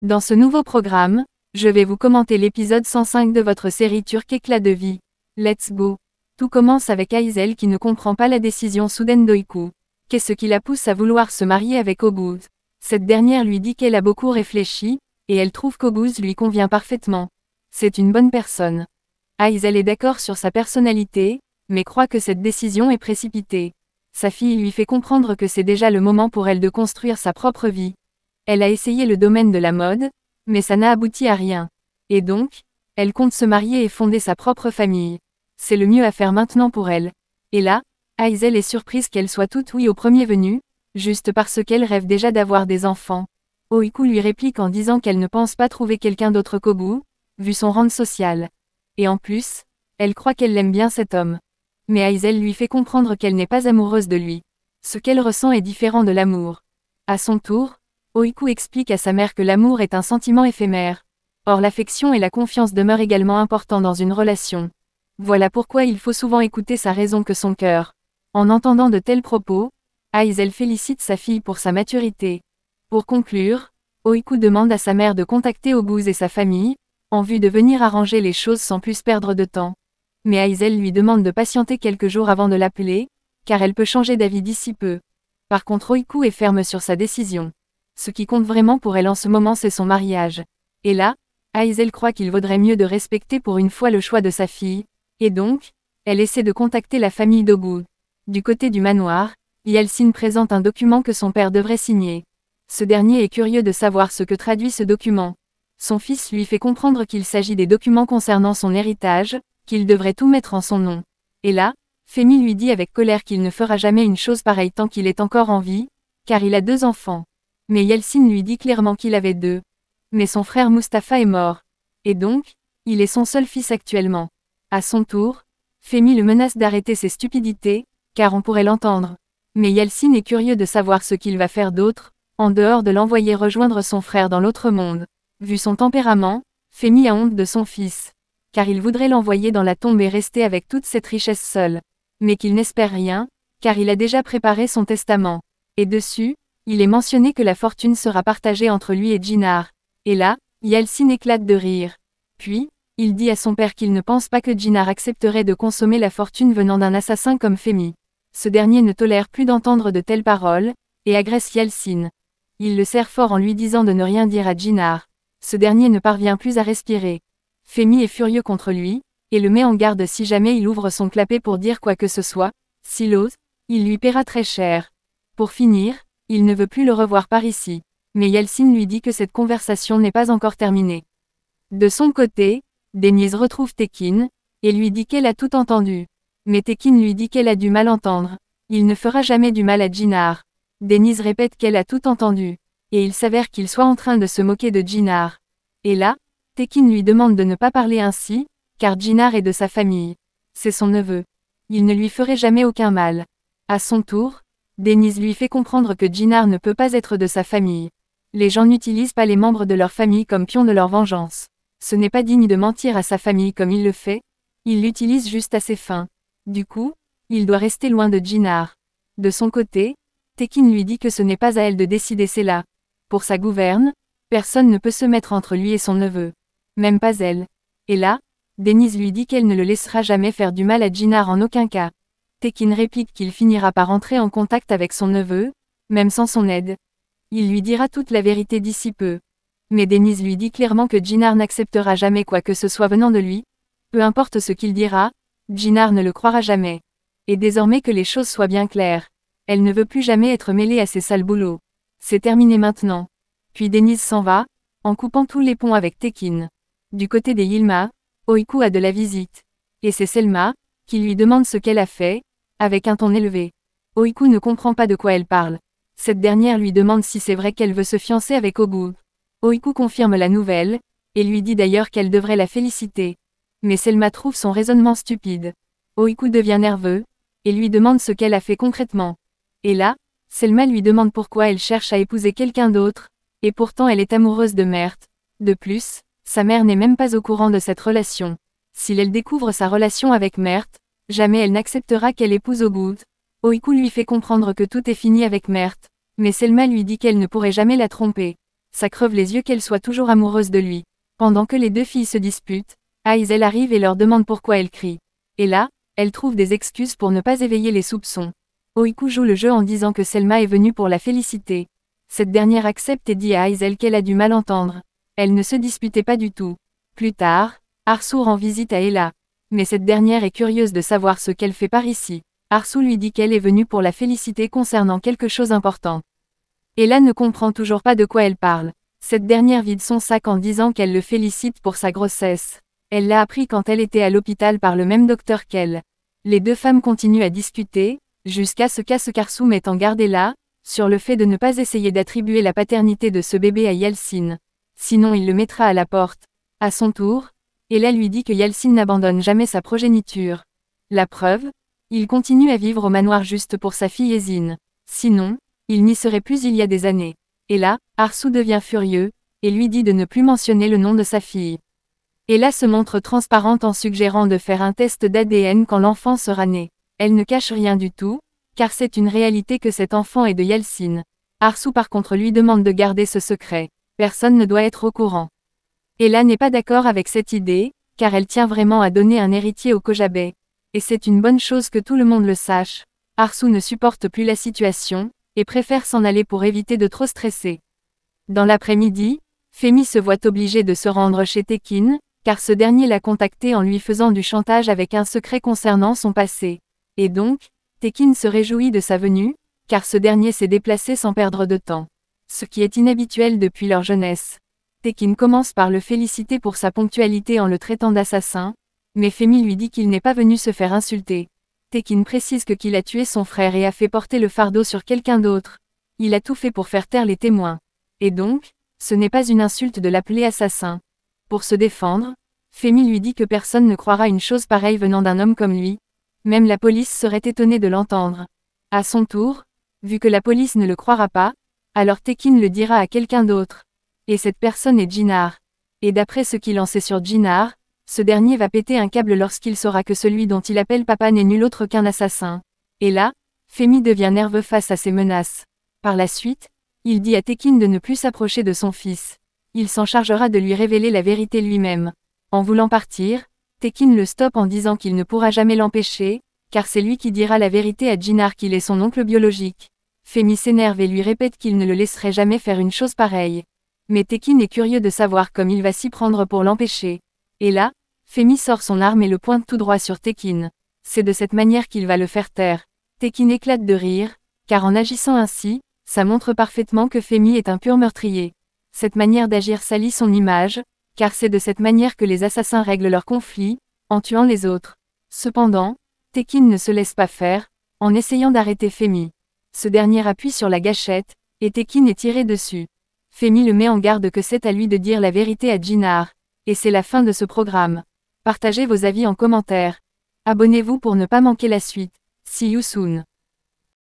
Dans ce nouveau programme, je vais vous commenter l'épisode 105 de votre série turque Éclat de vie. Let's go! Tout commence avec Aysel qui ne comprend pas la décision soudaine d'Oyku. Qu'est-ce qui la pousse à vouloir se marier avec Oguz? Cette dernière lui dit qu'elle a beaucoup réfléchi, et elle trouve qu'Oguz lui convient parfaitement. C'est une bonne personne. Aysel est d'accord sur sa personnalité, mais croit que cette décision est précipitée. Sa fille lui fait comprendre que c'est déjà le moment pour elle de construire sa propre vie. Elle a essayé le domaine de la mode, mais ça n'a abouti à rien. Et donc, elle compte se marier et fonder sa propre famille. C'est le mieux à faire maintenant pour elle. Et là, Aysel est surprise qu'elle soit toute oui au premier venu, juste parce qu'elle rêve déjà d'avoir des enfants. Oiku lui réplique en disant qu'elle ne pense pas trouver quelqu'un d'autre qu'Ogu, vu son rang social. Et en plus, elle croit qu'elle l'aime bien cet homme. Mais Aysel lui fait comprendre qu'elle n'est pas amoureuse de lui. Ce qu'elle ressent est différent de l'amour. À son tour, Oiku explique à sa mère que l'amour est un sentiment éphémère. Or l'affection et la confiance demeurent également importants dans une relation. Voilà pourquoi il faut souvent écouter sa raison que son cœur. En entendant de tels propos, Aysel félicite sa fille pour sa maturité. Pour conclure, Oiku demande à sa mère de contacter Oguz et sa famille, en vue de venir arranger les choses sans plus perdre de temps. Mais Aysel lui demande de patienter quelques jours avant de l'appeler, car elle peut changer d'avis d'ici peu. Par contre Oiku est ferme sur sa décision. Ce qui compte vraiment pour elle en ce moment c'est son mariage. Et là, Aysel croit qu'il vaudrait mieux de respecter pour une fois le choix de sa fille, et donc, elle essaie de contacter la famille d'Oguz. Du côté du manoir, Yeltsin présente un document que son père devrait signer. Ce dernier est curieux de savoir ce que traduit ce document. Son fils lui fait comprendre qu'il s'agit des documents concernant son héritage, qu'il devrait tout mettre en son nom. Et là, Femi lui dit avec colère qu'il ne fera jamais une chose pareille tant qu'il est encore en vie, car il a 2 enfants. Mais Yeltsin lui dit clairement qu'il avait 2. Mais son frère Mustapha est mort. Et donc, il est son seul fils actuellement. À son tour, Femi le menace d'arrêter ses stupidités, car on pourrait l'entendre. Mais Yeltsin est curieux de savoir ce qu'il va faire d'autre, en dehors de l'envoyer rejoindre son frère dans l'autre monde. Vu son tempérament, Femi a honte de son fils. Car il voudrait l'envoyer dans la tombe et rester avec toute cette richesse seul. Mais qu'il n'espère rien, car il a déjà préparé son testament. Et dessus, il est mentionné que la fortune sera partagée entre lui et Djinar. Et là, Yeltsin éclate de rire. Puis, il dit à son père qu'il ne pense pas que Djinar accepterait de consommer la fortune venant d'un assassin comme Femi. Ce dernier ne tolère plus d'entendre de telles paroles, et agresse Yeltsin. Il le serre fort en lui disant de ne rien dire à Djinar. Ce dernier ne parvient plus à respirer. Femi est furieux contre lui, et le met en garde si jamais il ouvre son clapet pour dire quoi que ce soit. S'il ose, il lui paiera très cher. Pour finir, il ne veut plus le revoir par ici. Mais Yeltsin lui dit que cette conversation n'est pas encore terminée. De son côté, Denise retrouve Tekin, et lui dit qu'elle a tout entendu. Mais Tekin lui dit qu'elle a du mal entendre. Il ne fera jamais du mal à Djinar. Denise répète qu'elle a tout entendu. Et il s'avère qu'il soit en train de se moquer de Djinar. Et là, Tekin lui demande de ne pas parler ainsi, car Djinar est de sa famille. C'est son neveu. Il ne lui ferait jamais aucun mal. À son tour, Denise lui fait comprendre que Djinar ne peut pas être de sa famille. Les gens n'utilisent pas les membres de leur famille comme pions de leur vengeance. Ce n'est pas digne de mentir à sa famille comme il le fait, il l'utilise juste à ses fins. Du coup, il doit rester loin de Djinar. De son côté, Tekin lui dit que ce n'est pas à elle de décider cela. Pour sa gouverne, personne ne peut se mettre entre lui et son neveu. Même pas elle. Et là, Denise lui dit qu'elle ne le laissera jamais faire du mal à Djinar en aucun cas. Tekin réplique qu'il finira par entrer en contact avec son neveu, même sans son aide. Il lui dira toute la vérité d'ici peu. Mais Denise lui dit clairement que Djinar n'acceptera jamais quoi que ce soit venant de lui. Peu importe ce qu'il dira, Djinar ne le croira jamais. Et désormais que les choses soient bien claires. Elle ne veut plus jamais être mêlée à ces sales boulots. C'est terminé maintenant. Puis Denise s'en va, en coupant tous les ponts avec Tekin. Du côté des Yilmaz, Oiku a de la visite. Et c'est Selma, qui lui demande ce qu'elle a fait, avec un ton élevé. Oiku ne comprend pas de quoi elle parle. Cette dernière lui demande si c'est vrai qu'elle veut se fiancer avec Oguz. Oiku confirme la nouvelle, et lui dit d'ailleurs qu'elle devrait la féliciter. Mais Selma trouve son raisonnement stupide. Oiku devient nerveux, et lui demande ce qu'elle a fait concrètement. Et là, Selma lui demande pourquoi elle cherche à épouser quelqu'un d'autre, et pourtant elle est amoureuse de Mert. De plus, sa mère n'est même pas au courant de cette relation. Si elle découvre sa relation avec Mert, jamais elle n'acceptera qu'elle épouse Oguz. Oiku lui fait comprendre que tout est fini avec Mert, mais Selma lui dit qu'elle ne pourrait jamais la tromper. Ça creve les yeux qu'elle soit toujours amoureuse de lui. Pendant que les deux filles se disputent, Aizel arrive et leur demande pourquoi elle crie. Et là, elle trouve des excuses pour ne pas éveiller les soupçons. Oiku joue le jeu en disant que Selma est venue pour la féliciter. Cette dernière accepte et dit à Aizel qu'elle a du mal entendre. Elle ne se disputait pas du tout. Plus tard, Arsu rend visite à Ella. Mais cette dernière est curieuse de savoir ce qu'elle fait par ici. Arsu lui dit qu'elle est venue pour la féliciter concernant quelque chose d'important. Ella ne comprend toujours pas de quoi elle parle. Cette dernière vide son sac en disant qu'elle le félicite pour sa grossesse. Elle l'a appris quand elle était à l'hôpital par le même docteur qu'elle. Les deux femmes continuent à discuter, jusqu'à ce qu'Arsu mette en garde Ella, sur le fait de ne pas essayer d'attribuer la paternité de ce bébé à Yeltsin. Sinon il le mettra à la porte. À son tour, Ella lui dit que Yeltsin n'abandonne jamais sa progéniture. La preuve, il continue à vivre au manoir juste pour sa fille Ezine. Sinon, il n'y serait plus il y a des années. Et là, Arsu devient furieux, et lui dit de ne plus mentionner le nom de sa fille. Ella se montre transparente en suggérant de faire un test d'ADN quand l'enfant sera né. Elle ne cache rien du tout, car c'est une réalité que cet enfant est de Yeltsin. Arsu par contre lui demande de garder ce secret. Personne ne doit être au courant. Ella n'est pas d'accord avec cette idée, car elle tient vraiment à donner un héritier au Kojabé. Et c'est une bonne chose que tout le monde le sache. Arsu ne supporte plus la situation, et préfère s'en aller pour éviter de trop stresser. Dans l'après-midi, Femi se voit obligée de se rendre chez Tekin, car ce dernier l'a contacté en lui faisant du chantage avec un secret concernant son passé. Et donc, Tekin se réjouit de sa venue, car ce dernier s'est déplacé sans perdre de temps. Ce qui est inhabituel depuis leur jeunesse. Tekin commence par le féliciter pour sa ponctualité en le traitant d'assassin, mais Femi lui dit qu'il n'est pas venu se faire insulter. Tekin précise qu'il a tué son frère et a fait porter le fardeau sur quelqu'un d'autre. Il a tout fait pour faire taire les témoins. Et donc, ce n'est pas une insulte de l'appeler assassin. Pour se défendre, Femi lui dit que personne ne croira une chose pareille venant d'un homme comme lui. Même la police serait étonnée de l'entendre. À son tour, vu que la police ne le croira pas, alors Tekin le dira à quelqu'un d'autre. Et cette personne est Jinar. Et d'après ce qu'il en sait sur Jinar, ce dernier va péter un câble lorsqu'il saura que celui dont il appelle papa n'est nul autre qu'un assassin. Et là, Femi devient nerveux face à ces menaces. Par la suite, il dit à Tekin de ne plus s'approcher de son fils. Il s'en chargera de lui révéler la vérité lui-même. En voulant partir, Tekin le stoppe en disant qu'il ne pourra jamais l'empêcher, car c'est lui qui dira la vérité à Jinar qu'il est son oncle biologique. Femi s'énerve et lui répète qu'il ne le laisserait jamais faire une chose pareille. Mais Tekin est curieux de savoir comment il va s'y prendre pour l'empêcher. Et là, Femi sort son arme et le pointe tout droit sur Tekin. C'est de cette manière qu'il va le faire taire. Tekin éclate de rire, car en agissant ainsi, ça montre parfaitement que Femi est un pur meurtrier. Cette manière d'agir salit son image, car c'est de cette manière que les assassins règlent leurs conflits, en tuant les autres. Cependant, Tekin ne se laisse pas faire, en essayant d'arrêter Femi. Ce dernier appuie sur la gâchette, et Tekin est tiré dessus. Femi le met en garde que c'est à lui de dire la vérité à Jinar. Et c'est la fin de ce programme. Partagez vos avis en commentaire. Abonnez-vous pour ne pas manquer la suite. See you soon.